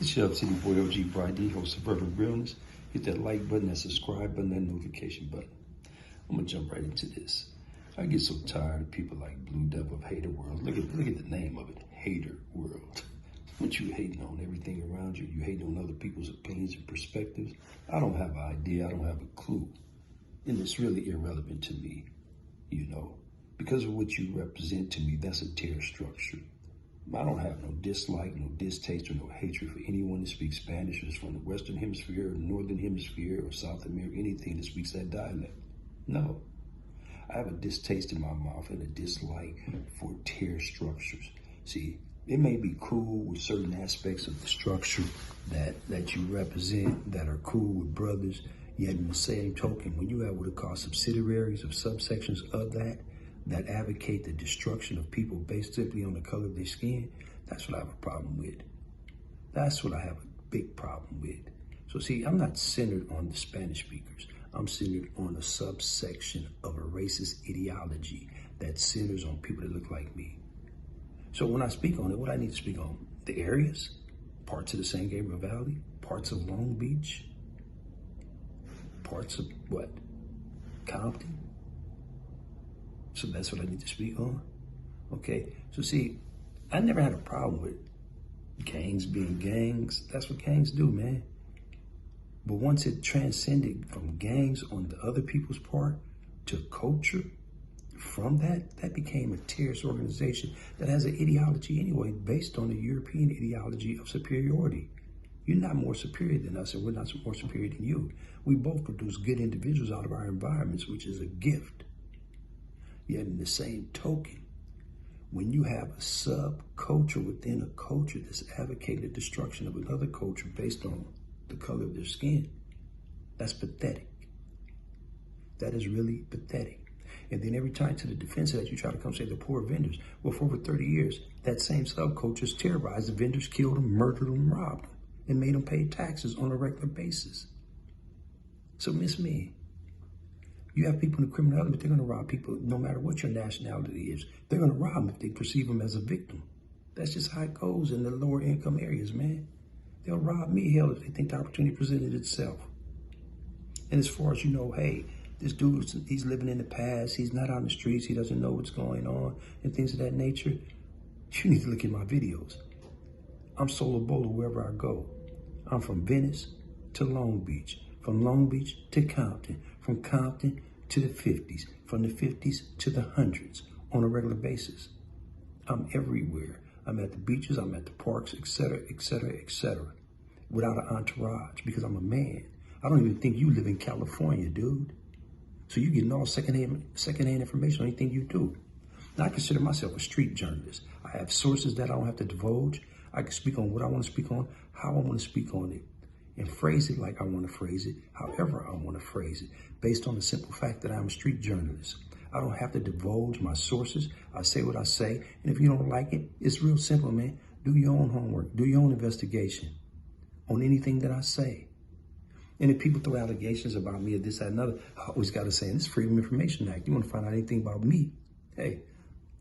It's your City Boy OG Bry-dee, host of Urban Realness. Hit that like button, that subscribe button, that notification button. I'm gonna jump right into this. I get so tired of people like Blue Devil of Hater World. Look at the name of it, Hater World. What you hating on everything around you? You hating on other people's opinions and perspectives? I don't have an idea. I don't have a clue, and it's really irrelevant to me. You know, because of what you represent to me, that's a tear structure. I don't have no dislike, no distaste, or no hatred for anyone that speaks Spanish, or is from the Western Hemisphere, or the Northern Hemisphere, or South America, anything that speaks that dialect. No. I have a distaste in my mouth and a dislike for tear structures. See, it may be cool with certain aspects of the structure that you represent that are cool with brothers, yet in the same token, when you have what are called subsidiaries or subsections of that advocate the destruction of people based simply on the color of their skin, that's what I have a problem with. That's what I have a big problem with. So see, I'm not centered on the Spanish speakers. I'm centered on a subsection of a racist ideology that centers on people that look like me. So when I speak on it, what I need to speak on? The areas, parts of the San Gabriel Valley, parts of Long Beach, parts of what? Compton. So that's what I need to speak on. Okay. So see, I never had a problem with gangs being gangs. That's what gangs do, man. But once it transcended from gangs on the other people's part to culture, from that became a terrorist organization that has an ideology anyway based on the European ideology of superiority. You're not more superior than us, and we're not more superior than you. We both produce good individuals out of our environments, which is a gift. Yet in the same token, when you have a subculture within a culture that's advocating the destruction of another culture based on the color of their skin, that's pathetic. That is really pathetic. And then every time to the defense of that, you try to come say the poor vendors. Well, for over 30 years, that same subculture's terrorized the vendors, killed them, murdered them, robbed them, and made them pay taxes on a regular basis. So miss me. You have people in the criminal element, they're going to rob people no matter what your nationality is. They're going to rob them if they perceive them as a victim. That's just how it goes in the lower income areas, man. They'll rob me, hell, if they think the opportunity presented itself. And as far as you know, hey, this dude, he's living in the past. He's not on the streets. He doesn't know what's going on and things of that nature. You need to look at my videos. I'm solo bolo wherever I go. I'm from Venice to Long Beach, from Long Beach to Compton, from Compton to the 50s, from the 50s to the hundreds on a regular basis. I'm everywhere. I'm at the beaches, I'm at the parks, etc., etc., etc., without an entourage because I'm a man. I don't even think you live in California, dude. So you're getting all secondhand information on anything you do. Now, I consider myself a street journalist. I have sources that I don't have to divulge. I can speak on what I want to speak on, how I want to speak on it, and phrase it like I want to phrase it, however I want to phrase it, based on the simple fact that I'm a street journalist. I don't have to divulge my sources. I say what I say, and if you don't like it, it's real simple, man. Do your own homework. Do your own investigation on anything that I say. And if people throw allegations about me or this, that, and another, I always got to say, in this Freedom of Information Act, you want to find out anything about me, hey,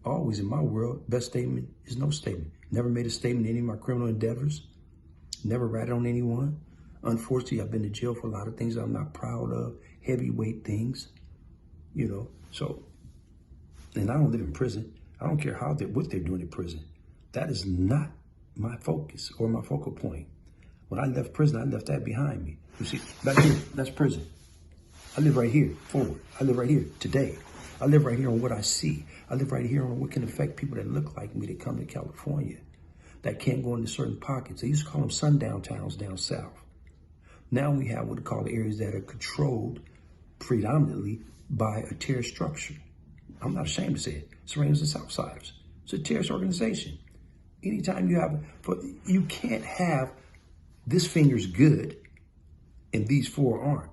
always in my world, best statement is no statement. Never made a statement in any of my criminal endeavors. Never ratted on anyone. Unfortunately, I've been to jail for a lot of things that I'm not proud of, heavyweight things, you know. So, and I don't live in prison. I don't care what they're doing in prison. That is not my focus or my focal point. When I left prison, I left that behind me. You see, back here, that's prison. I live right here, forward. I live right here, today. I live right here on what I see. I live right here on what can affect people that look like me that come to California, that can't go into certain pockets. They used to call them sundown towns down south. Now we have what we call the areas that are controlled predominantly by a terrorist structure. I'm not ashamed to say it. Surroundings and Southsiders. It's a terrorist organization. Anytime you can't have this finger's good and these four aren't,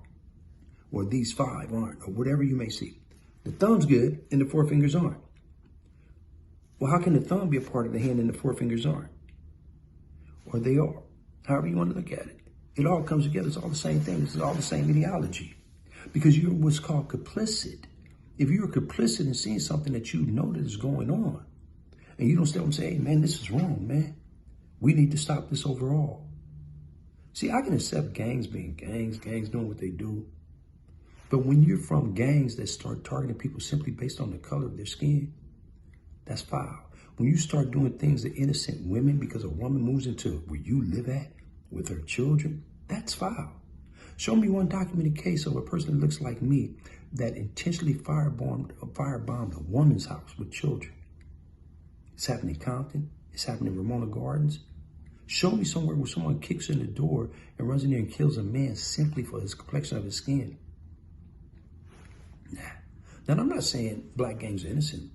or these five aren't, or whatever you may see. The thumb's good and the four fingers aren't. Well, how can the thumb be a part of the hand and the four fingers aren't? Or they are. However you want to look at it. It all comes together. It's all the same thing. It's all the same ideology. Because you're what's called complicit. If you're complicit in seeing something that you know that is going on, and you don't step up and say, hey, man, this is wrong, man. We need to stop this overall. See, I can accept gangs being gangs doing what they do. But when you're from gangs that start targeting people simply based on the color of their skin, that's foul. When you start doing things to innocent women because a woman moves into where you live at with her children, that's foul. Show me one documented case of a person that looks like me that intentionally firebombed a woman's house with children. It's happened in Compton. It's happened in Ramona Gardens. Show me somewhere where someone kicks in the door and runs in there and kills a man simply for his complexion of his skin. Nah. Now, I'm not saying black gangs are innocent.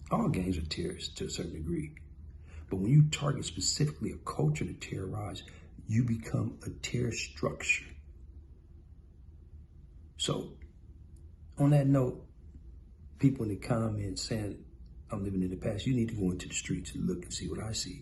All gangs are terrorists to a certain degree. But when you target specifically a culture to terrorize, you become a terror structure. So, on that note, people in the comments saying, I'm living in the past, you need to go into the streets and look and see what I see.